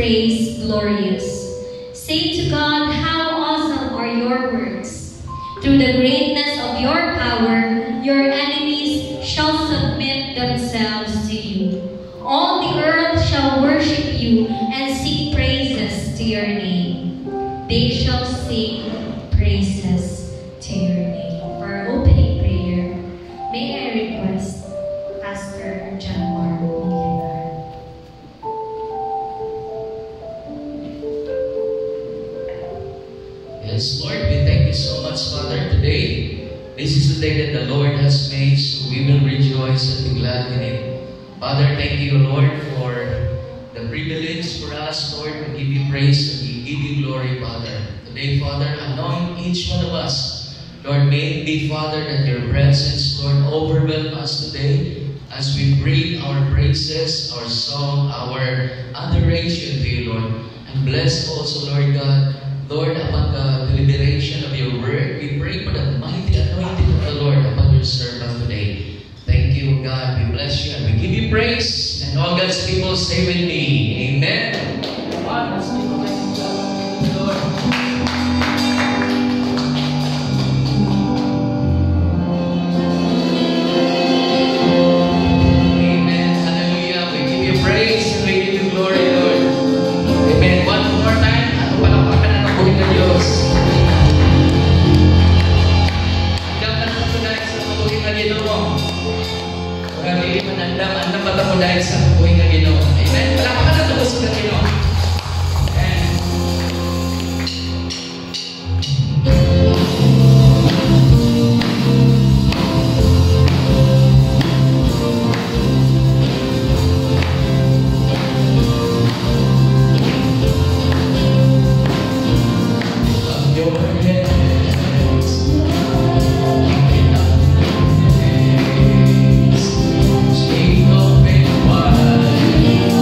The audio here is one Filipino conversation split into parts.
praise glorious. Say to God, how awesome are your works. Through the greatness of your power, your enemies shall submit themselves to you. All the earth shall worship you and sing praises to your name. They shall sing praises to your name. For our opening prayer, may I request Pastor Janmar Miguel. Yes, Lord, we thank you so much, Father, today. This is the day that the Lord has made, so we will rejoice and be glad in it. Father, thank you, Lord, for the privilege for us, Lord, to give you praise and give you glory, Father. Today, Father, anoint each one of us. Lord, may it be, Father, that your presence, Lord, overwhelm us today as we bring our praises, our song, our adoration to you, Lord. And bless also, Lord God, Lord, upon the deliberation of your word, we pray for the mighty anointing of the Lord upon your servant today. Thank you, God. We bless you and we give you praise. And all God's people say with me, amen. God, let's give a Lord. Amen. Hallelujah. We give you praise and we give you glory, Lord. Amen. One more time. Ano palakpakan na nabuhin ng Diyos. Hanggang ka naman po dahil sa nabuhin na Ginoo. Marami manandam mata mo dahil sa nabuhin na Ginoo. Amen. Palakpakan na nabuhin sa Ginoo. Speak open wide.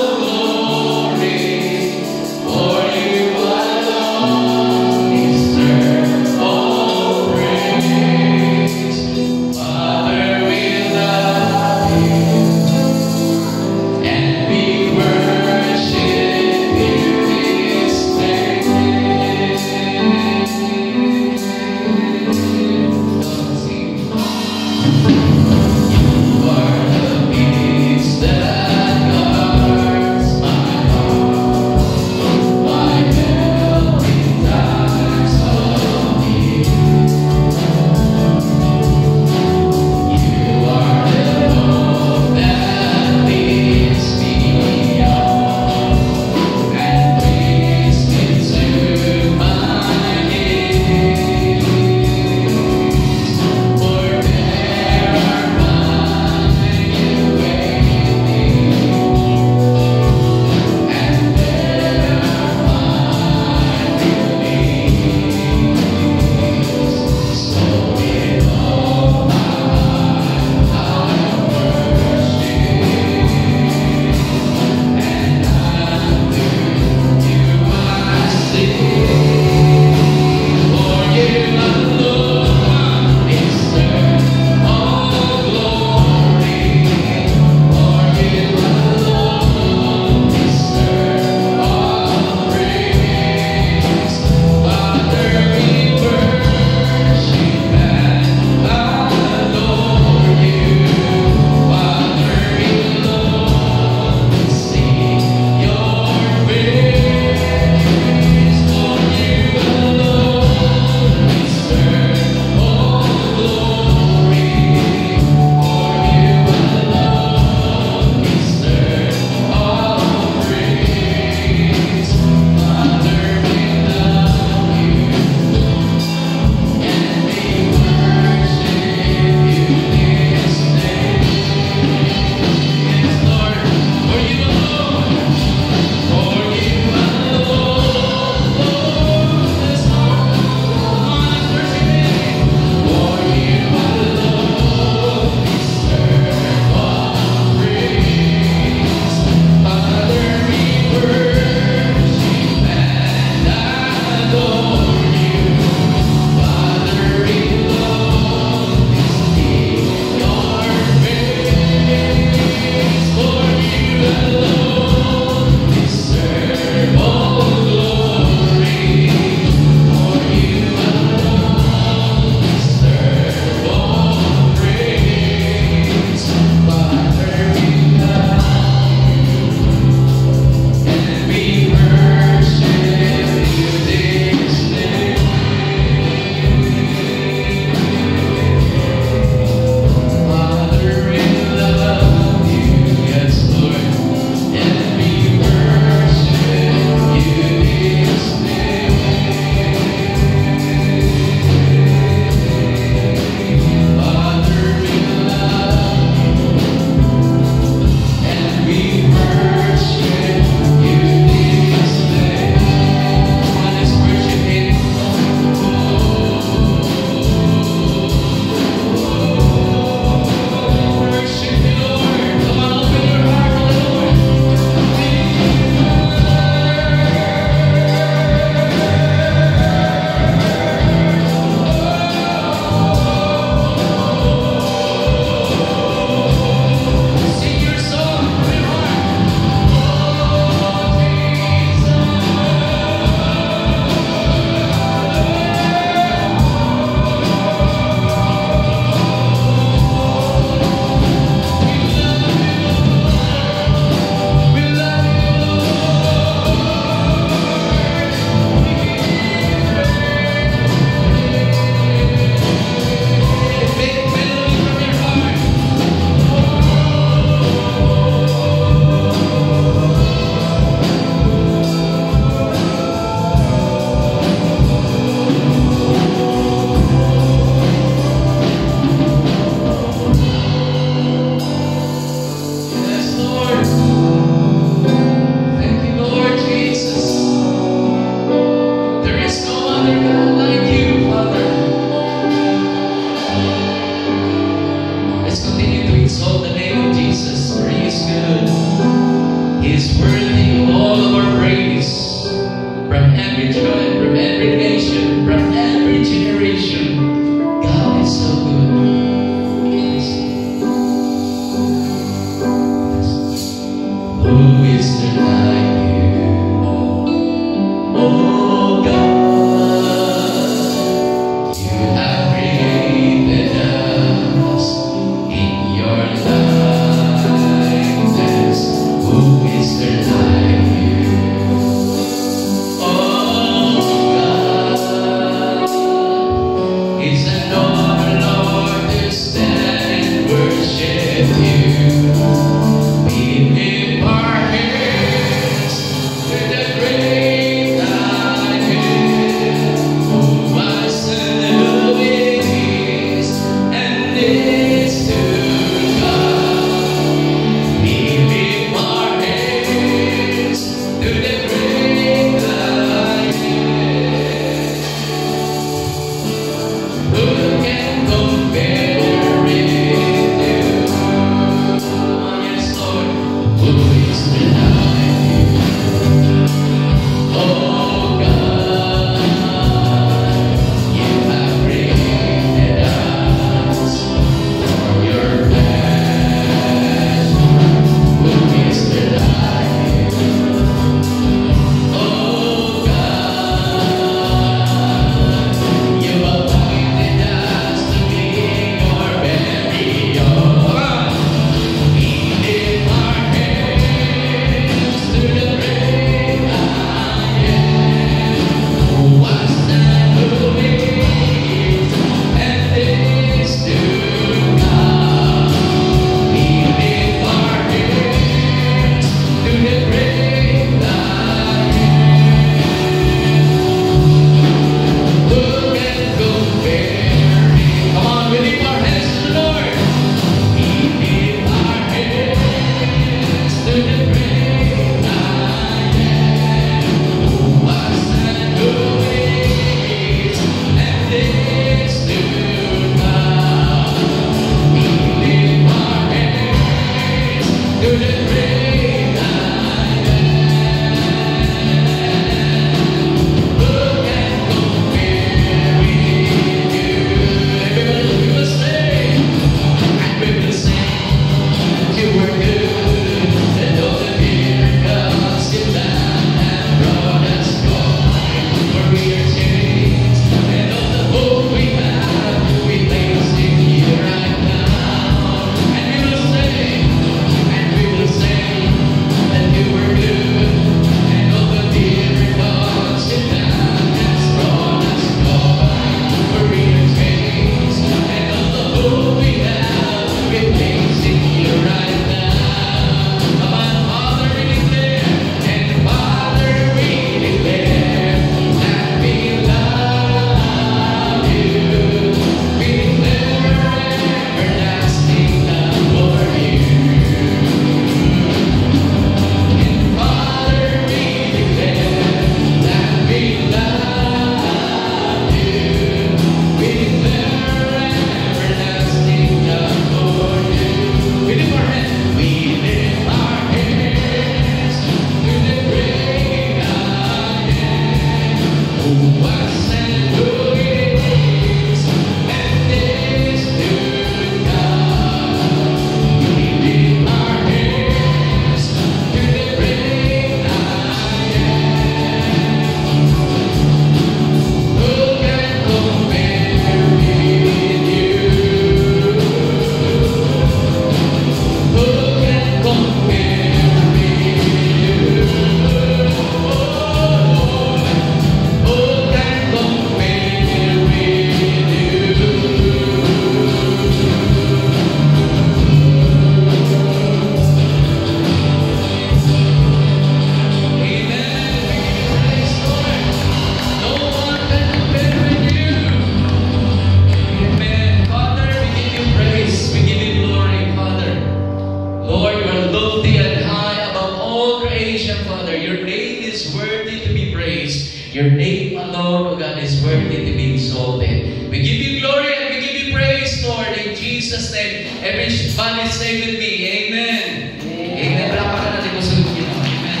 Your name alone, O God, is worthy to be exalted. We give you glory and we give you praise, Lord, in Jesus' name. Everybody say with me, Amen. Amen. Palakpakan natin po sa Panginoon. Amen.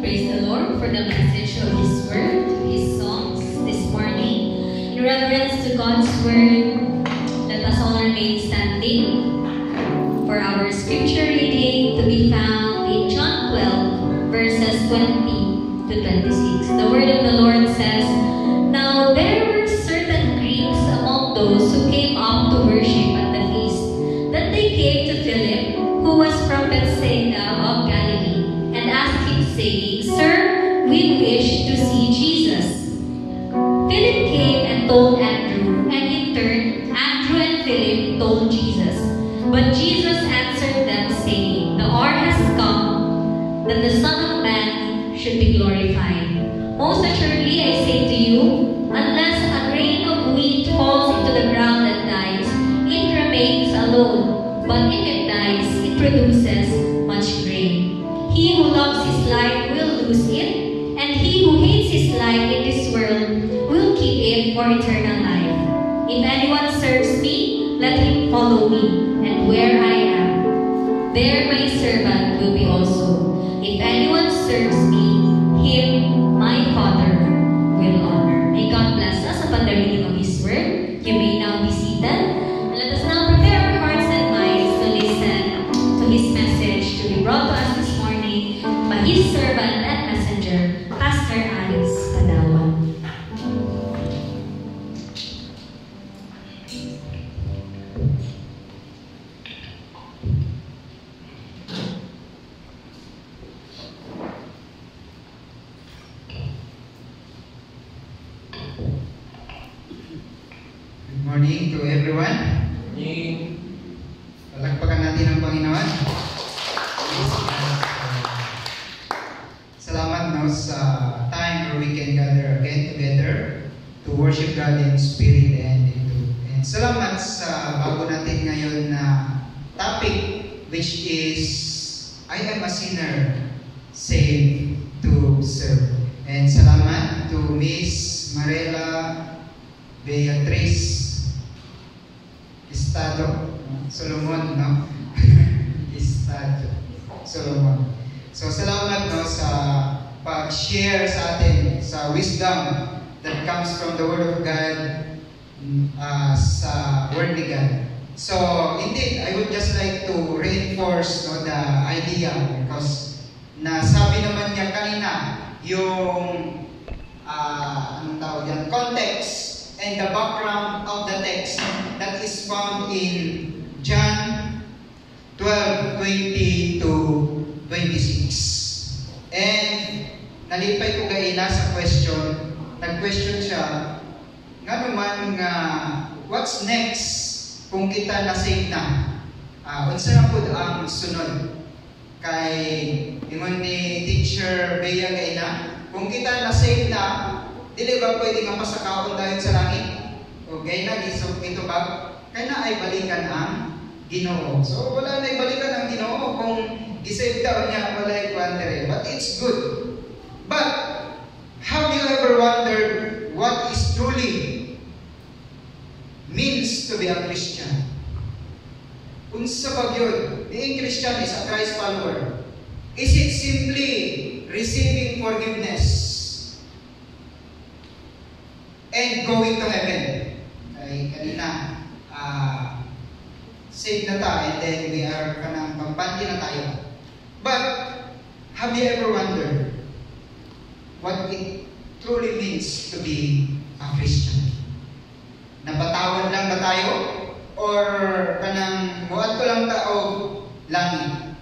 Praise the Lord for the message of His Word, His songs this morning. In reverence to God's Word, let us all remain standing for our scripture reading to be found in John 12, verses 20 to 26. The word of the Lord says, "Now there were certain Greeks among those who came up to worship at the feast, that they came to Philip, who was from Bethsaida of Galilee, and asked him, saying, 'Sir, we wish to see Jesus.' Philip came and told Andrew, and in turn, Andrew and Philip told Jesus. But Jesus answered them, saying, 'The hour has come that the Son of Man should be glorified. Most assuredly I say to you, unless a grain of wheat falls into the ground and dies, it remains alone. But if it dies, it produces much grain. He who loves his life will lose it, and he who hates his life in this world will keep it for eternal life. If anyone serves me, let him follow me. And where I am, there my servant will be also. If anyone serves me, him my Father will honor." May God bless us upon the reading of His Word. You may now be seated. Let us now prepare our hearts and minds to listen to His message to be brought to us this morning by His servant and messenger, Pastor Aris Padawan. Good morning to everyone. Palakpakan natin ang Panginoon. Salamat sa time where we can gather again together to worship God in spirit and in truth. And salamat sa bago natin ngayon na topic, which is I am a sinner saved to serve. And salamat to Miss Marela Beatriz Estado Solomon, no? Estado Solomon. So salamat sa pag-share sa atin sa wisdom that comes from the Word of God, sa Word ni God. So indeed, I would just like to reinforce the idea, because nasabi naman niya kanina yung anong tawag yan, context and the background of the text that is found in John 12:20 to 26. And nalipay ko gaina sa question. Nag-question siya, nga naman what's next kung kita na-save na? Unsa na po ang sunod? Kay ingon ni Teacher Bea gaina, kung kita na-save na, dili ba pwede nga pasakaon dahil sa langit? O gaina gisog ito ba? Kaya na ay balikan ang Ginoo. So wala na ibalikan ang Ginoo kung gisave daw niya, wala ikwantere. But it's good. But have you ever wondered what is truly means to be a Christian? Unsa ba yun? Being Christian is a Christ follower. Is it simply receiving forgiveness and going to heaven? Ay, kanina, saved na tayo, and then we are kanang pampandi na tayo. But, have you ever wondered what it truly means to be a Christian? Napatawad lang ba tayo? Or kanang muad ko lang tao langit?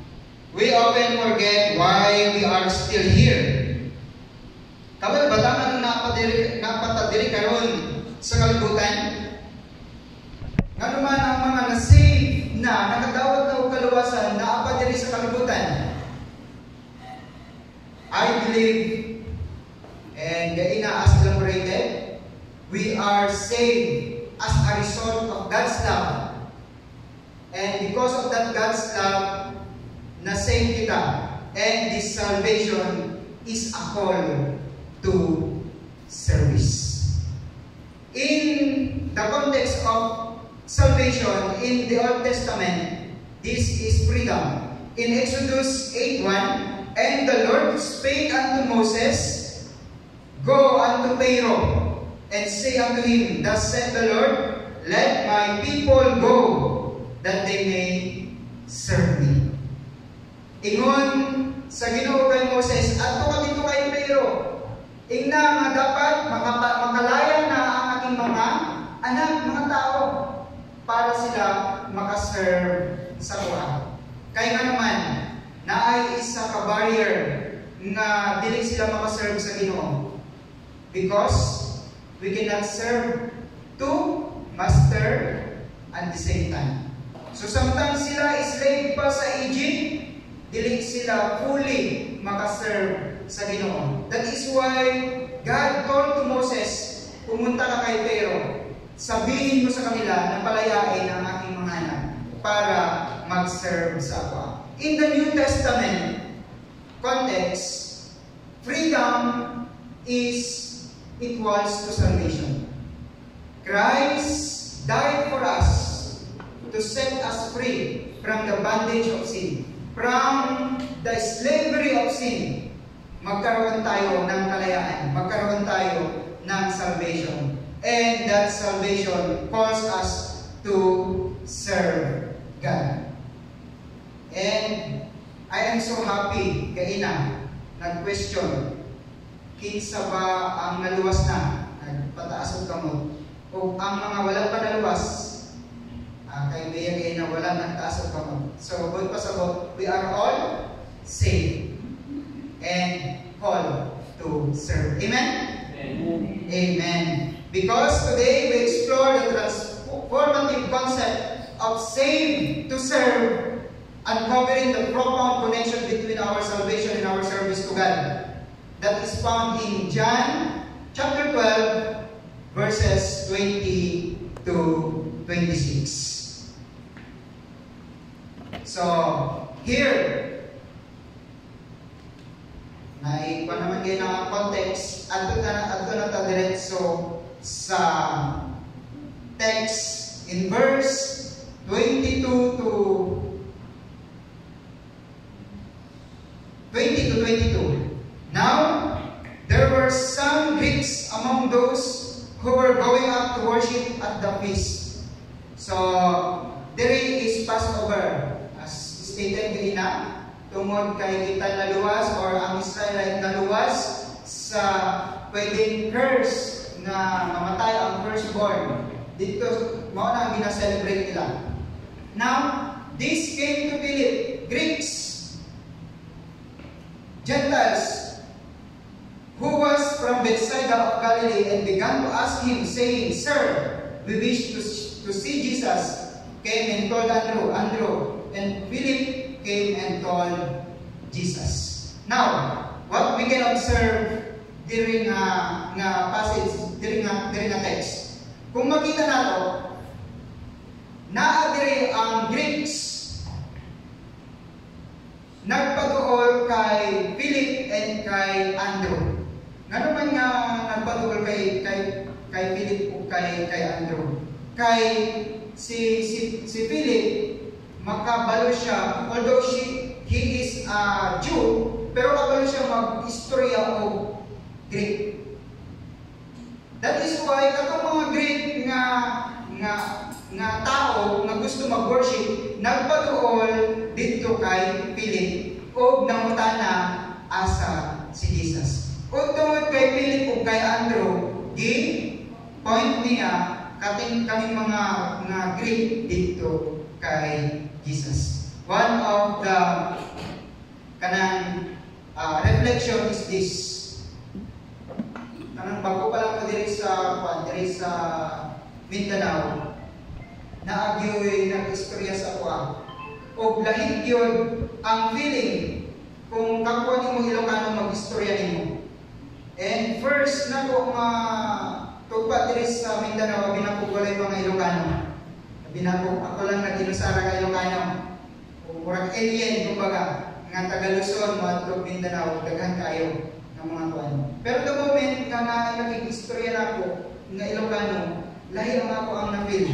We often forget why we are still here. Kabal ba taman napatadiri karon sa kalibutan? Nga naman ang mga na-save na nakadawat na o kaluwasan na apadiri sa kalibutan. I believe, and gaina as elaborated, we are saved as a result of God's love. And because of that God's love, na save kita. And this salvation is a call to service. In the context of salvation in the Old Testament, this is freedom. In Exodus 8:1, and the Lord spake unto Moses, Go unto Pharaoh, and say unto him, Thus saith the Lord, Let my people go, that they may serve me. Ingon sa Ginoo kay Moses, adto ka dito kay Pharaoh. Ingna nga dapat makalaya na ang aking mga anak, mga tao, para sila makaserve sa kuha. Kaya nga naman, naay isa ka barrier nga dili sila makaserve sa Ginoo. Because we cannot serve two master at the same time. So sometimes sila slave pa sa Egypt, dili sila fully makaserve sa Ginoo. That is why God told to Moses, pumunta ka kay Pharaoh, sabihin mo sa kanila na palayain ang aking mga anak para mag-serve sa ako. In the New Testament context, freedom is equals to salvation. Christ died for us to set us free from the bondage of sin. From the slavery of sin, magkaroon tayo ng kalayaan, magkaroon tayo ng salvation. And that salvation calls us to serve God. And I am so happy, kaina, nag-question, kinsa ba ang naluwas na, nagpataas ang kamot, o ang mga walang pa naluwas, kay Bea na wala ng taas ang kamot. So, good pasabot, we are all saved and called to serve. Amen? Amen. Amen. Because today we explore the transformative concept of saved to serve, uncovering the profound connection between our salvation and our service to God. That is found in John chapter 12, verses 20 to 26. So, here, naipa naman kayo ng context, ato na ta diretso sa text in verse 20 to 22. Now, there were some Greeks among those who were going up to worship at the feast. So, there is Passover. As stated kanina, tungod kay kita naluwas or ang Israelite naluwas sa pwedeng curse na mamatay ang firstborn. Dito, mao na ang gina-celebrate nila. Now, this came to Philip, Greeks, Gentiles, who was from Bethsaida of Galilee, and began to ask him, saying, Sir, we wish to see Jesus. Came and told Andrew, and Philip came and told Jesus. Now, what we can observe during nga passage, during nga text, kung makita nato, naa diri ang Greeks nagpatuol kay Philip and kay Andrew. Ngano man nga nagpatuol kay Philip o kay Andrew? Kay si Philip, makabalo siya, although he is a Jew, pero kabalo siya mag-istorya o Greek. That is why katong mga Greek nga tao nga gusto mag-worship, nagpatuol dito kay Philip o nangutana asa si Jesus. O tungod kay Philip o kay Andrew, point niya kaning mga Greek dito kay Jesus. One of the kanang reflection is this. Kanang bago pa lang ko diri sa Mindanao, naagyoy nag-istorya sa kuha. O lahit yun ang feeling kung kakuha ni mo Ilocano mag-istorya nimo. And first na ko tugpa diri sa Mindanao, binapugulay mga Ilocano. Ako lang nag-inusara ka Ilocano. O murag alien, kumbaga, nga taga Luzon, mga Trog Mindanao, daghan kayo ng mga kuan. Pero the moment nga naging-istorya na ako, nga Ilocano, lahi ang ako ang na-feel.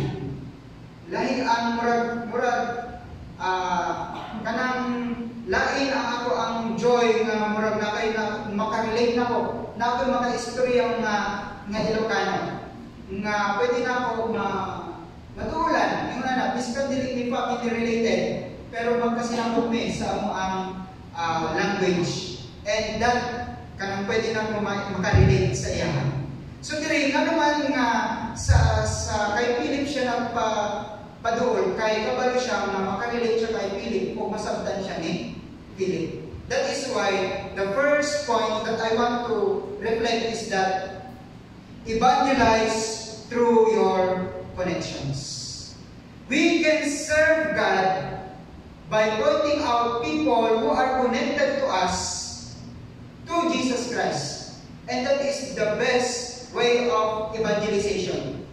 Lahi ang murag, kanang lain ang ako ang joy nga murag na kayo na makarelate na ko, na ako maka-istorya nga Ilocano. Nga pwede na ako matuulan, yung na, biskan dili ni family related, pero magkasinambog me sa amo ang language. And that, kanang pwede na ako makarelate sa iya. So diri nga naman nga sa kay Philip siya nagpaduol, kay kabalo siya na makarelate siya kay Philip o masabtan siya ni Philip. That is why the first point that I want to reflect is that evangelize through your connections. We can serve God by pointing out people who are connected to us to Jesus Christ. And that is the best way of evangelization.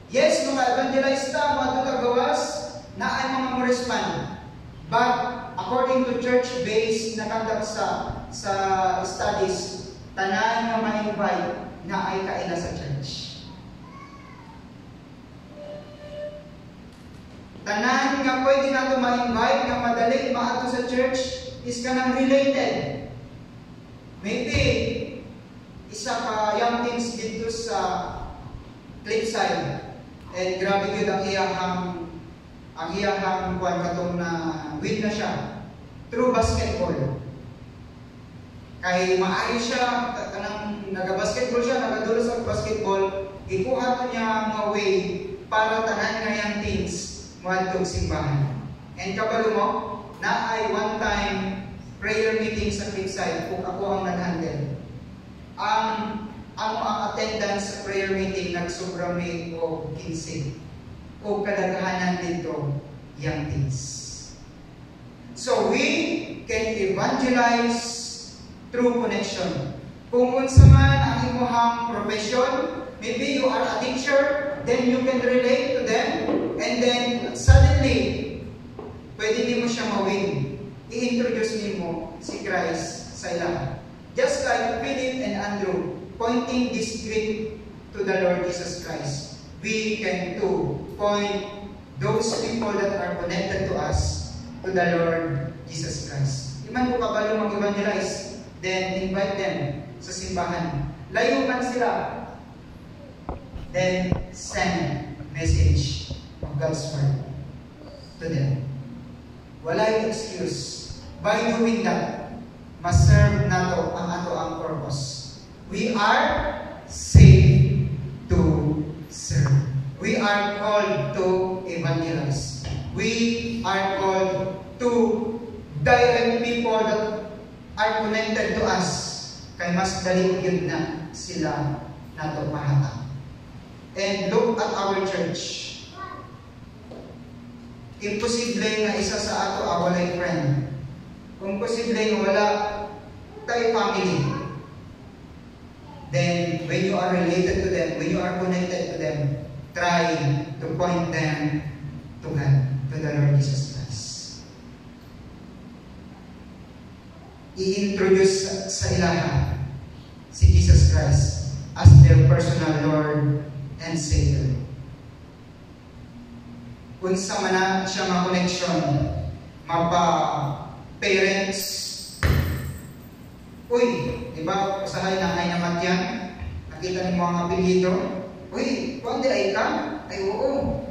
Yes, mga evangelize ta, mga tutagawas, na ay mga mo-respond. But according to church-based na conduct sa studies, tanan nga ma-invite na ay kaila sa church. Tanan nga pwede nato ma-invite nga madali maato sa church is kanang related. Maybe isa ka young teens dito sa Cliffside, and grabe yun ang iyahang kuwan katong na win na siya through basketball. Kay maayo siya, kanang nagabasketball siya, nagadulo sa basketball, ikuha ko niya mga way para tanan nga young teens muadtong simbahan. And kabalo mo, na ay one time prayer meeting sa Cliffside kung ako ang nag-handle. Ang attendance sa prayer meeting nagsubra may o 15 o kadaghanan dito young teens. So we can evangelize through connection. Kung unsa man ang imong profession, maybe you are a teacher, then you can relate to them, and then suddenly pwede nimo siya mawin. I-introduce nimo si Christ sa ila. Just like Philip and Andrew pointing this group to the Lord Jesus Christ, we can too point those people that are connected to us to the Lord Jesus Christ. Iman ko kabalo mag-evangelize, then invite them sa simbahan. Layo man sila, then send message of God's word to them. Wala yung excuse. By doing that, maserve nato ang ato ang purpose. We are saved to serve. We are called to evangelize. We are called to direct people that are connected to us. Kay mas dali yun na sila nato mahatag. And look at our church. Imposible nga isa sa ato awalay friend. Kung posible nga wala tayo family, then when you are related to them, when you are connected to them, try to point them to God, to the Lord Jesus Christ. I-introduce sa ilaha si Jesus Christ as their personal Lord and Savior. Kung sa mana siya ma-connection, mapa-parents, uy, di ba, usahay na ay naman yan, nakita ni mga apelyido, uy, kundi ay ka? Ay oo,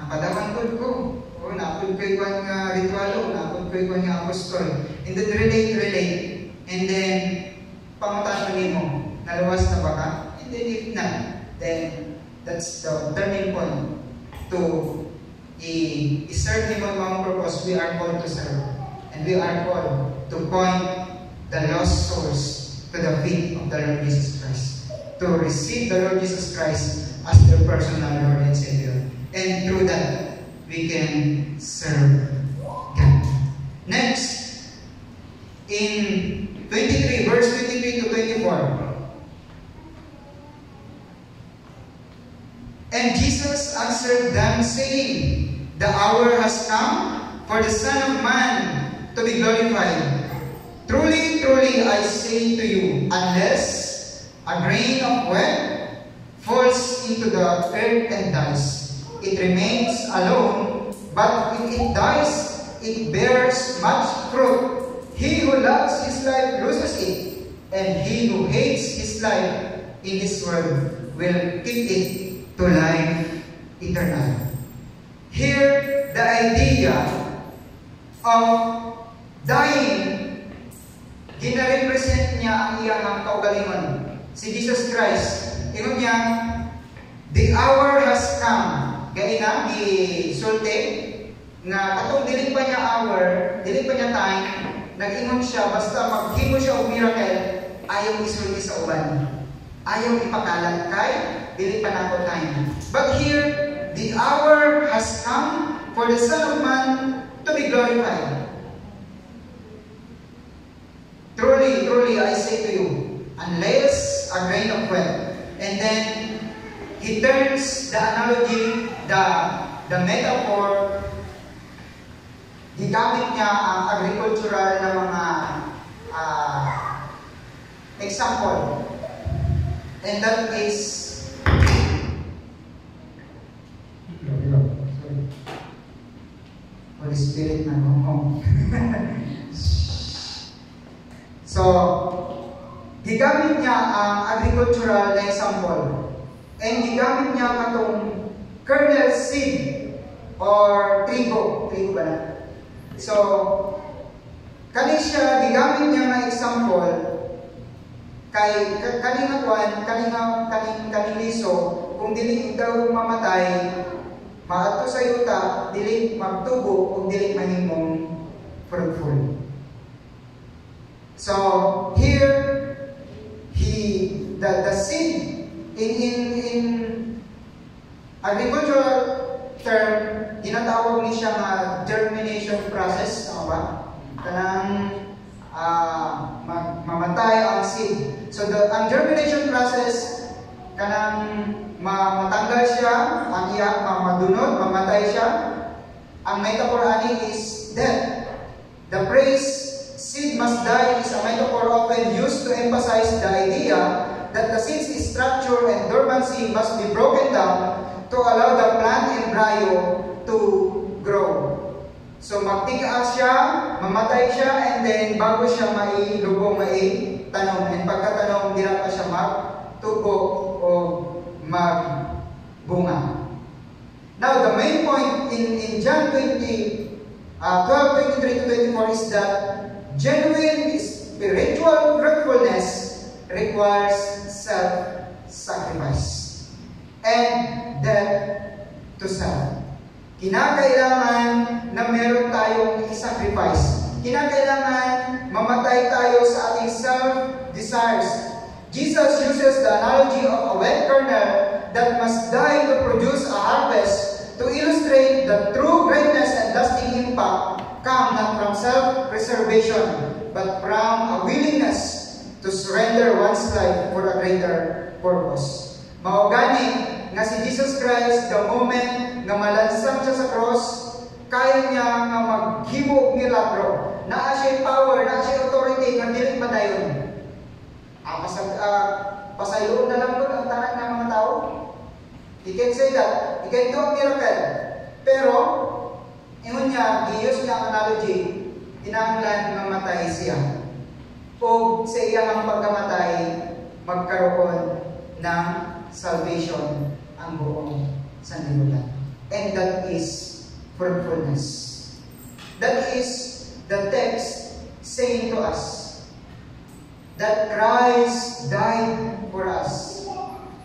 padawan ko, o napun ko'y kwan nga ritualo, napun ko'y kwan nga apostol, and then relate, and then pangutan mo, naluwas na ba ka? And then if not, then that's the turning point to i-serve Him on our purpose. We are called to serve, and we are called to point the lost souls to the feet of the Lord Jesus Christ, to receive the Lord Jesus Christ as their personal Lord and Savior, and through that we can serve God. Next, in 23, verse 23 to 24. And Jesus answered them, saying, the hour has come, for the Son of Man to be glorified. Truly, truly, I say to you, unless a grain of wheat falls into the earth and dies, it remains alone, but if it dies, it bears much fruit. He who loves his life loses it, and he who hates his life in this world will keep it to life eternal. Here, the idea of dying, gina-represent niya ang iyang kaugalingon. Si Jesus Christ, ingon niya, the hour has come. Gaya na, gisulti, nga katong dili pa niya hour, dili pa niya time, nag-ingon siya, basta maghimo siya og miracle, ayaw isulti sa uban. Ayaw ipakalat kay, dili pa nako time. But here, the hour has come for the Son of Man to be glorified. Truly, truly, I say to you, unless a grain of wheat. And then, he turns the analogy, the metaphor, gigamit niya ang agricultural na mga example. And that is Holy Spirit na home. So, gigamit niya ang agricultural na example. And gigamit niya katong kernel seed or trigo. Trigo ba na? So, kani siya, gigamit niya nga example kay kaning kwan, kaning liso, kung dili daw mamatay, maadto sa yuta, dili magtubo o dili mahimong fruitful. So here, the seed in agricultural term, ginatawag ni siya nga germination process, ano ba? Kanang mamatay ang seed. So ang germination process, kanang matanggal siya, ang iya madunod, mamatay siya. Ang metaphor ani is death. The phrase seed must die is a metaphor often used to emphasize the idea that the seed's structure and dormancy must be broken down to allow the plant embryo to grow. So magtigaas siya, mamatay siya, and then bago siya mailubong, tanom. And pagkatanom, dira pa siya magtubo o magbunga. Now, the main point in John 12:23-24 is that genuine spiritual fruitfulness requires self-sacrifice and death to self. Kinakailangan na meron tayong i-sacrifice. Kinakailangan mamatay tayo sa ating self-desires. Jesus uses the analogy of a wheat kernel that must die to produce a harvest to illustrate the true greatness and lasting impact come not from self-preservation but from a willingness to surrender one's life for a greater purpose. Maugani nga si Jesus Christ, the moment nga malansang siya sa cross, kaya niya nga maghimo og milagro. Naa siya power, naa siya authority nga dili padayon. Pasayoon na lang doon ang tanan ng mga tao. He can say that. He can do a miracle. Pero, ingon niya, giyos niya ang analogy, kinahanglan mamatay siya. O sa iyang pagkamatay, magkaroon ng salvation ang buong sanlibutan. And that is fruitfulness. That is the text saying to us that Christ died for us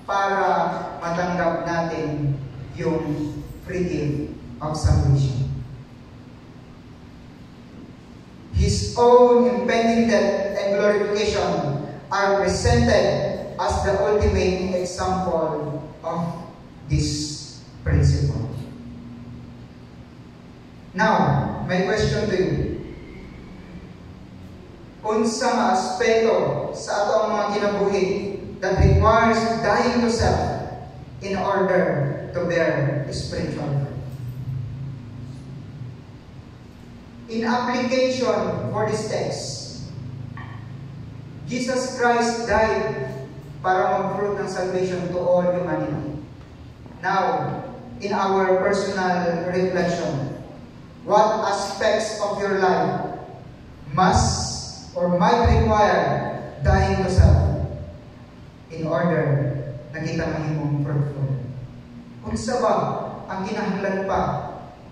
para matanggap natin yung free gift of salvation. His own impending death and glorification are presented as the ultimate example of this principle. Now, my question to you. Unsa nga aspeto sa ato ang mga kinabuhi that requires dying to self in order to bear spiritual fruit? In application for this text, Jesus Christ died para mag-fruit ng salvation to all humanity. Now, in our personal reflection, what aspects of your life must or might require dying to self in order na kita mahimong fruitful? Unsa ba ang kinahanglan pa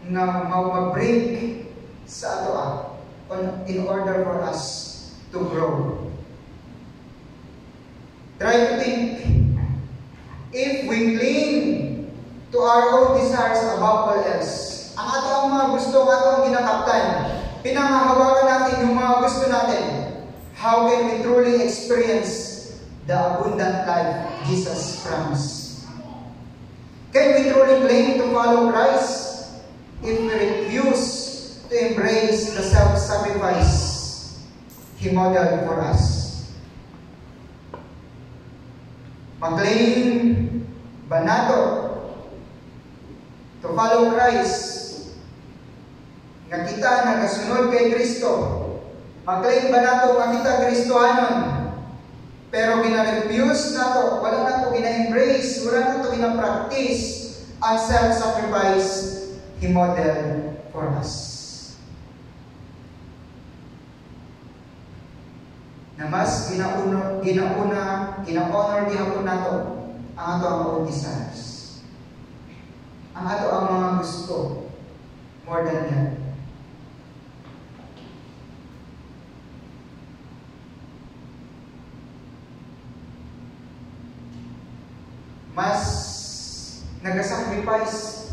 nga mag-break sa ato in order for us to grow? Try to think, if we cling to our own desires above all else, ang ato ang mga gusto, ang ato ang ginakaptan, pinangahawakan natin yung mga gusto natin, how can we truly experience the abundant life Jesus promised? Can we truly claim to follow Christ if we refuse to embrace the self-sacrifice He modeled for us? Mag-claim ba nato to follow Christ nga kita nagasunod kay Kristo? Mag-claim ba nato nga kita Kristohanon? Pero gina-refuse nato, wala nato gina-embrace, wala nato gina-practice ang self-sacrifice He modeled for us. Na mas gina-honor gihapon nato ang ato ang own desires. Ang ato ang mga gusto more than that. Mas ginasacrifice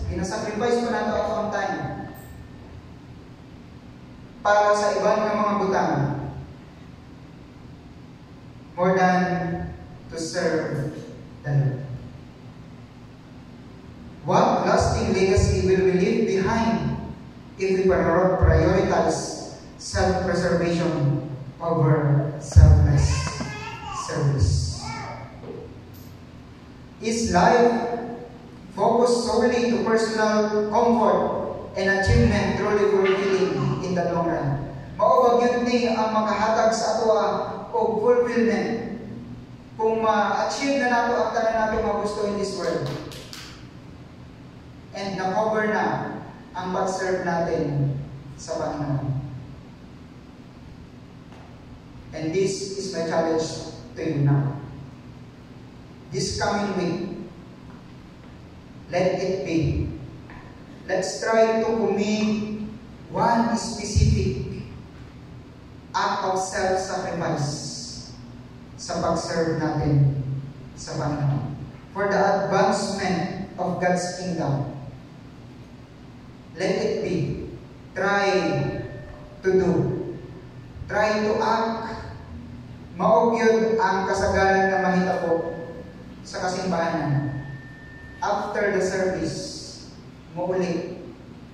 po nato ato ang time para sa ibang nga mga butang more than to serve the Lord. What lasting legacy will we leave behind if we prioritize self-preservation over selfless service? Is life focused solely to personal comfort and achievement truly fulfilling in the long run? Mao ba gyud ni ang makahatag sa ato og fulfillment kung ma-achieve na nato ang tanan nato nga gusto in this world and na-cover na ang pag-serve natin sa Panginoon? And this is my challenge to you now. This coming week, let it be. Let's try to commit one specific act of self-sacrifice sa pag-serve natin sa Panginoon for the advancement of God's kingdom. Let it be. Try to do. Try to act. Maugyod ang kasagaran nga mahitabo sa kasimbahan. After the service, muuli,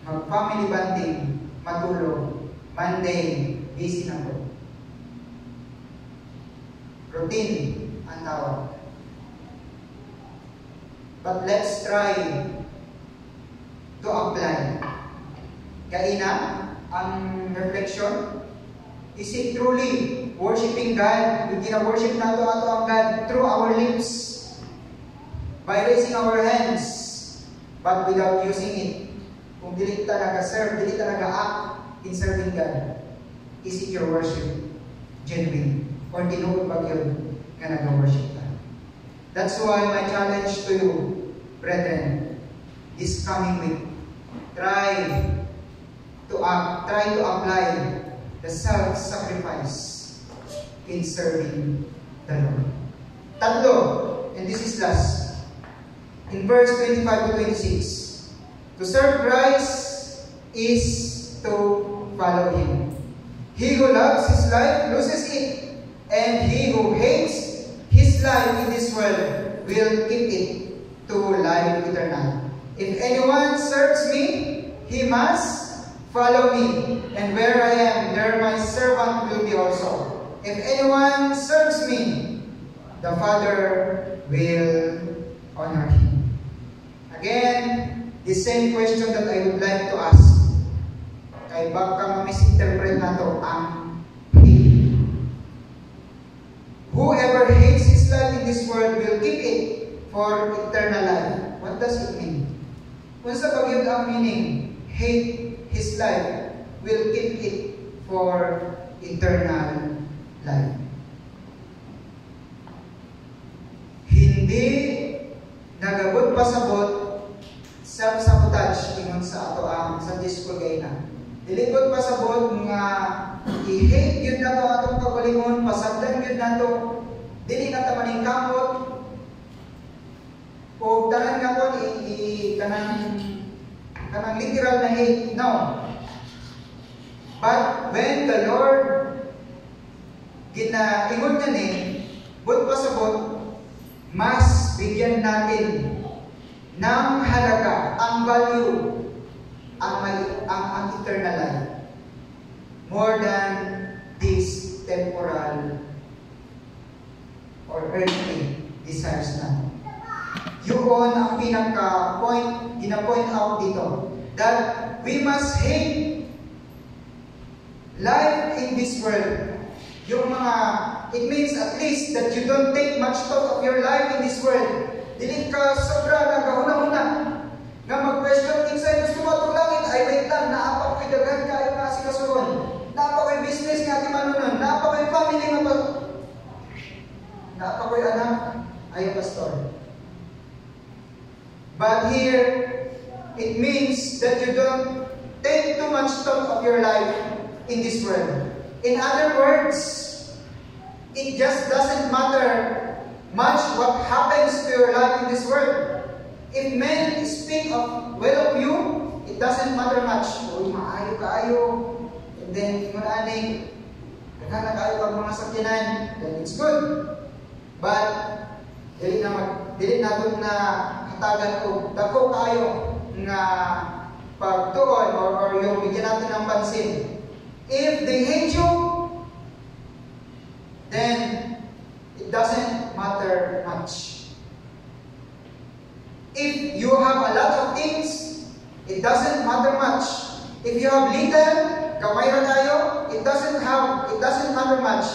mag-family bonding, matulog, Monday, busy na po. Routine ang tawag. But let's try to apply. Kaina, ang reflection, is it truly worshiping God? We gina-worship nato ang God through our lips, by raising our hands, but without using it. Kung dili ta nag-serve, dili ta nag-act in serving God, is it your worship genuine? Or tinuod ba yun nga nag-worship ta? That's why my challenge to you, brethren, this coming week, try to apply the self-sacrifice in serving the Lord. Tatlo, and this is last. In verse 25 to 26, to serve Christ is to follow Him. He who loves his life loses it, and he who hates his life in this world will keep it to life eternal. If anyone serves me, he must follow me, and where I am, there my servant will be also. If anyone serves me, the Father will honor him. Again, the same question that I would like to ask kay kay baka ma-misinterpret nato ang hate. Whoever hates his life in this world will keep it for eternal life. What does it mean? Kung sa pagyod ang meaning, hate his life will keep it for eternal life. Hindi nagabot pasabot self-sabotage ingon sa ato ang Sunday School gayna. Dilibot pasabot nga i-hate yun nato atong kagalingon, pasagdan yun nato, dili na ta maningkamot, o tanan nga po kanang literal na hate. No. But when the Lord ginaingon niya ni, but pasabot, mas bigyan natin ng halaga, ang value, ang eternal life. More than this temporal or earthly desires natin. Yun ang pinaka-point, gina-point out dito. That we must hate life in this world. Yung mga, it means at least that you don't take much thought of your life in this world. Dili ka sobra na gahuna-huna. Nga mag-question, inside gusto mo itong langit, ay wait lang, naapa ko'y daghan kayo nga si kasuron. Naapa ko'y business nga timanunan. Naapa ko'y family nga pa. Naapa ko'y anak, ay pastor. But here, it means that you don't take too much thought of your life in this world. In other words, it just doesn't matter much what happens to your life in this world. If men speak of well of you, it doesn't matter much. Uy, maayo kaayo. And then, muna-aning, naghanap kayo pag mga sakyanan, then it's good. But, dili natin na hatagan ko, dako kayo nga pagtuon or yung bigyan natin ng pansin. If they hate you, then it doesn't matter much. If you have a lot of things, it doesn't matter much. If you have little, kamay na tayo, it doesn't matter much.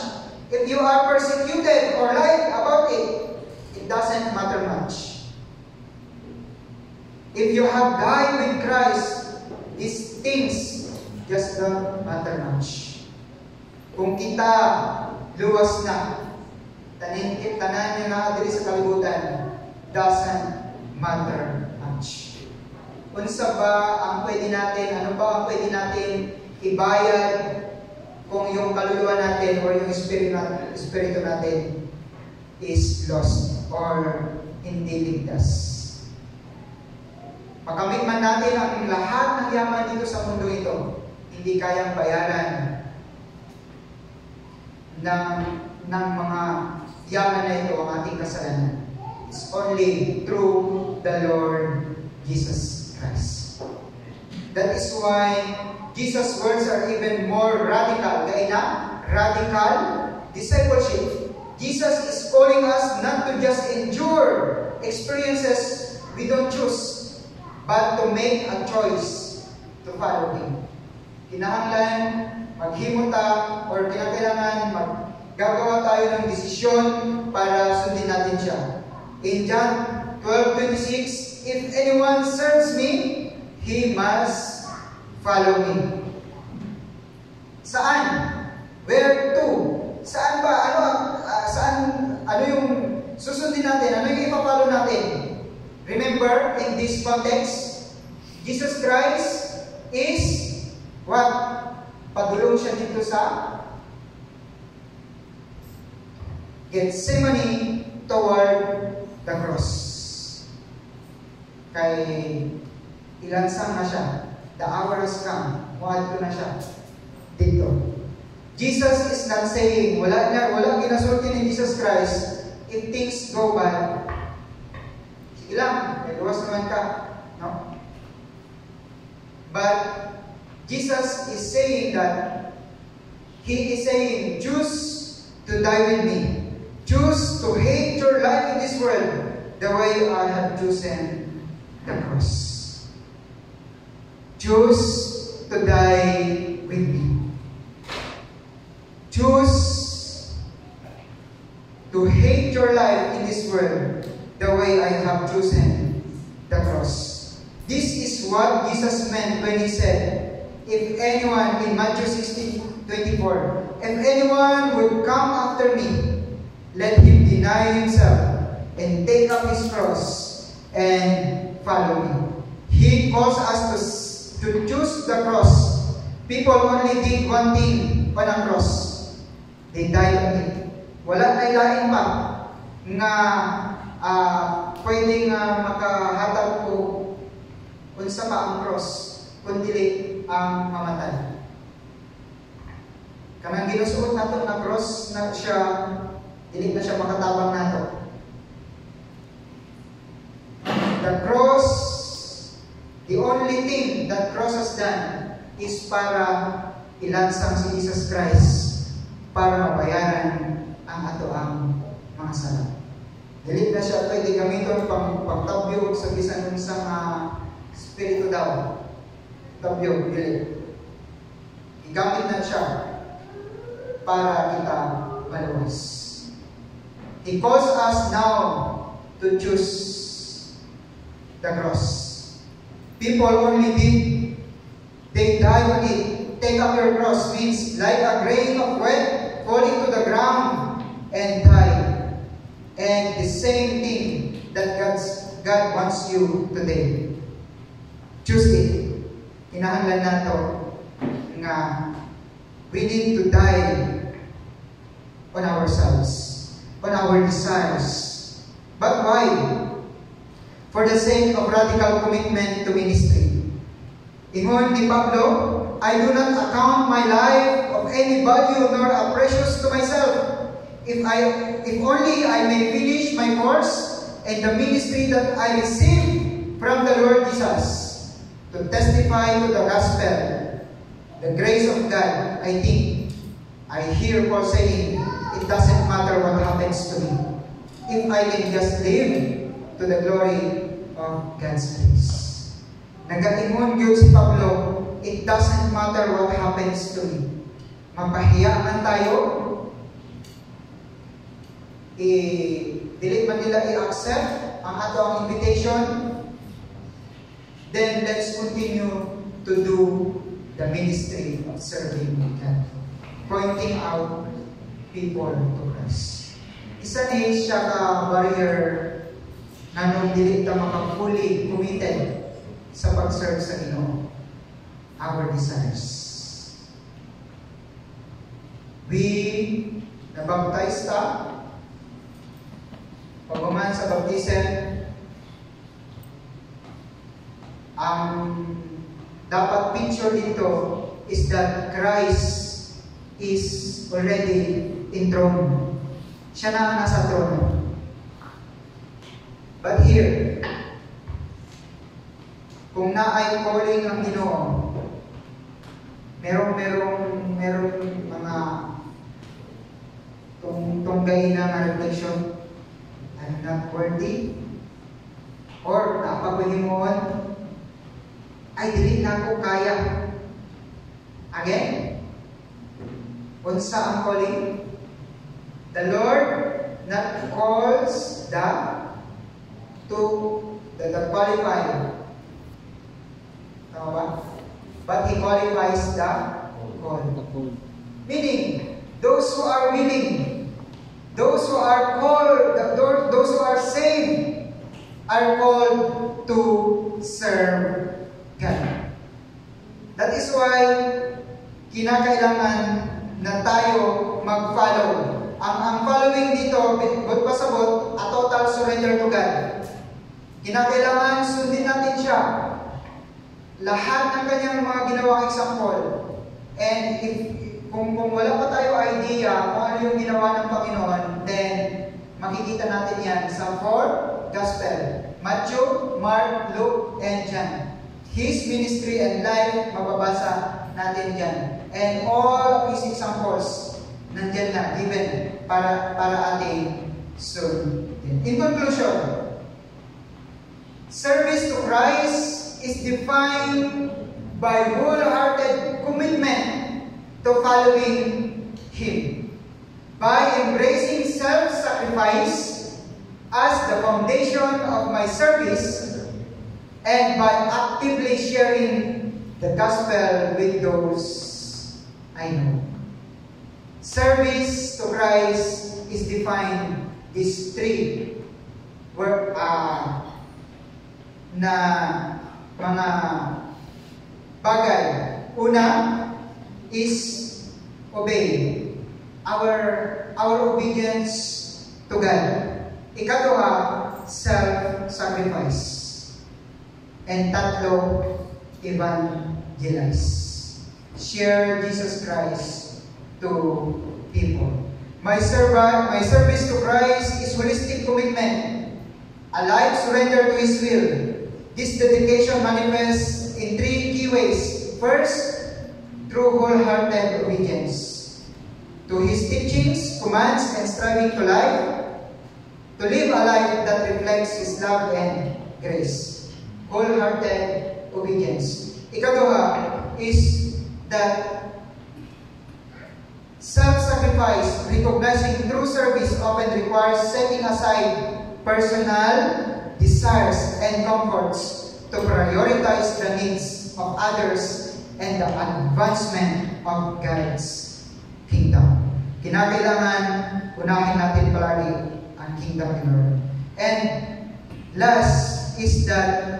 If you are persecuted or lied about it, it doesn't matter much. If you have died with Christ, these things just don't matter much. Kung kita luwas na, tanan niyo na diri sa kalibutan, doesn't matter much. Unsa ba ang pwede natin, ano ba ang pwede natin ibayad kung yung kaluluwa natin or yung espiritu natin is lost or hindi ligtas? Makamit man natin ang lahat ng yaman dito sa mundo ito, hindi kayang bayaran ng mga yaman na ito ang ating kasalanan. It's only through the Lord Jesus Christ. That is why Jesus' words are even more radical. Kaya na, radical discipleship. Jesus is calling us not to just endure experiences we don't choose, but to make a choice to follow Him. Kinahanglan maghimuta or kinakailangan maggagawa tayo ng desisyon para sundin natin siya. In John 12:26, if anyone serves me, he must follow me. Saan? Where to? Saan ba? Ano yung susundin natin? Ano yung ipapalo natin? Remember, in this context, Jesus Christ is what? Padulong siya dito sa Gethsemane toward the cross. Kay ilansang na siya. The hour has come. Muad ko na siya dito. Jesus is not saying, wala ginasulti ni Jesus Christ, if things go bad, sige lang, may luwas naman ka. No? But Jesus is saying that, He is saying, choose to die with me. Choose to hate your life in this world the way I have chosen the cross. Choose to die with me. Choose to hate your life in this world the way I have chosen the cross. This is what Jesus meant when he said, if anyone, in Matthew 16:24, if anyone would come after me, let him deny himself and take up his cross and follow me. He calls us to choose the cross. People only did one thing on a cross. They died on it. Wala na ilain pa nga pwedeng makahatag ko unsa pa ang cross kundi ang mamatay. Kanang ginusuot nato na cross na siya, dili na siya makatabang nato. The cross, the only thing that cross has done is para ilansang si Jesus Christ para mabayaran ang ato ang mga sala. Dili na siya pwede gamiton pangtabyo sa bisan unsang spirito daw. Tabyo, dili. Igamit na siya para kita maluwas. He calls us now to choose the cross. People only did, they died on it. Take up your cross means like a grain of wheat falling to the ground and die. And the same thing that God wants you today. Choose it. Kinahanglan nato nga we need to die on ourselves, on our desires. But why? For the sake of radical commitment to ministry. Ingon ni Pablo, I do not account my life of any value nor a precious to myself, if only I may finish my course and the ministry that I received from the Lord Jesus, to testify to the gospel, the grace of God. I hear Paul saying, it doesn't matter what happens to me, if I can just live to the glory of God's grace. Nagaingon yun si Pablo, it doesn't matter what happens to me. Mapahiya man tayo, dili man nila i-accept ang ato ang invitation, then let's continue to do the ministry of serving God, pointing out people to Christ. Isa ni siya ka barrier na nung dili ta maka-fully committed sa pag-serve sa Ginoo. Our desires. We nabaptize ta, pagmaman sa baptism, ang dapat picture dito is that Christ is already enthroned. Siya na ang nasa trono. But here, kung naay calling ang Ginoo, merong mga tunggay na reflection, I'm not worthy, or napagpahimuon, ay dili na ako kaya. Again, unsa ang calling? The Lord not calls the qualified. Tama ba? But He qualifies the called. Meaning, those who are willing, those who are called, those who are saved, are called to serve God. That is why kinakailangan na tayo mag-follow. Ang following dito, but pasabot, a total surrender to God. Kinakailangan sundin natin siya. Lahat ng kanyang mga ginawang example. And kung wala pa tayo idea kung ano yung ginawa ng Panginoon, then makikita natin yan sa 4 Gospel. Matthew, Mark, Luke, and John. His ministry and life, mababasa natin yan. And all of his examples, nandiyan na, given para ating sundin. In conclusion, service to Christ is defined by wholehearted commitment to following Him, by embracing self-sacrifice as the foundation of my service, and by actively sharing the gospel with those I know. Service to Christ is defined these three na mga bagay. Una is obey. Our obedience to God. Ikatlo, self-sacrifice. And tatlo, evangelize. Share Jesus Christ to people. My service to Christ is holistic commitment, a life surrender to His will. This dedication manifests in three key ways. First, through wholehearted obedience to His teachings, commands, and striving to live a life that reflects His love and grace. Wholehearted obedience. Ikatlo is that self-sacrifice, recognizing true service often requires setting aside personal desires and comforts to prioritize the needs of others and the advancement of God's kingdom. Kinakailangan unahin natin palagi ang kingdom ni Lord. And last is that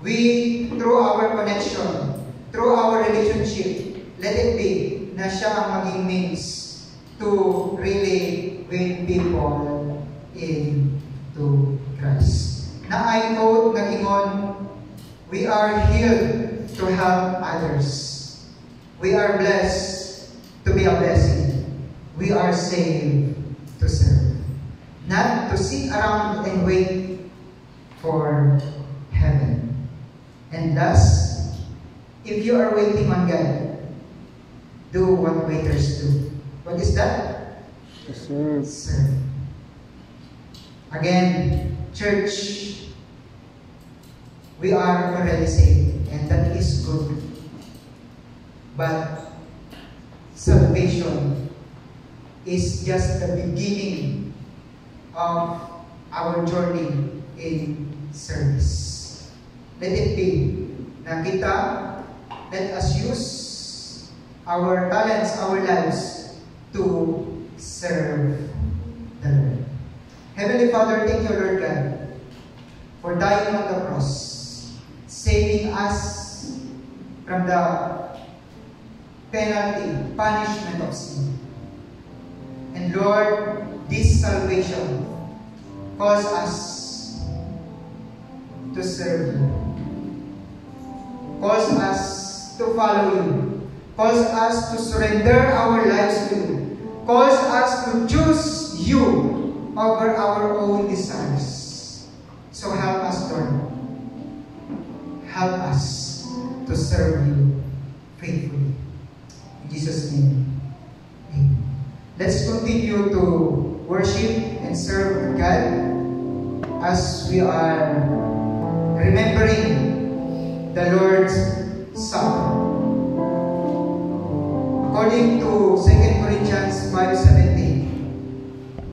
we, through our connection, through our relationship, let it be na siya ang maging means to really win people into Christ. Na I quote na ingon, we are here to help others. We are blessed to be a blessing. We are saved to serve. Not to sit around and wait for heaven. And thus, if you are waiting on God, do what waiters do. What is that? Serve. Serve. Again, church, we are already saved, and that is good. But salvation is just the beginning of our journey in service. Let it be na kita, let us use our talents, our lives to serve the Lord. Heavenly Father, thank you, Lord God, for dying on the cross, saving us from the penalty, punishment of sin. And Lord, this salvation calls us to serve you, calls us to follow you, calls us to surrender our lives to you, calls us to choose you over our own desires. So help us, Lord. Help us to serve you faithfully. In Jesus' name, amen. Let's continue to worship and serve God as we are remembering the Lord's Supper. According to 2 Corinthians 5:17,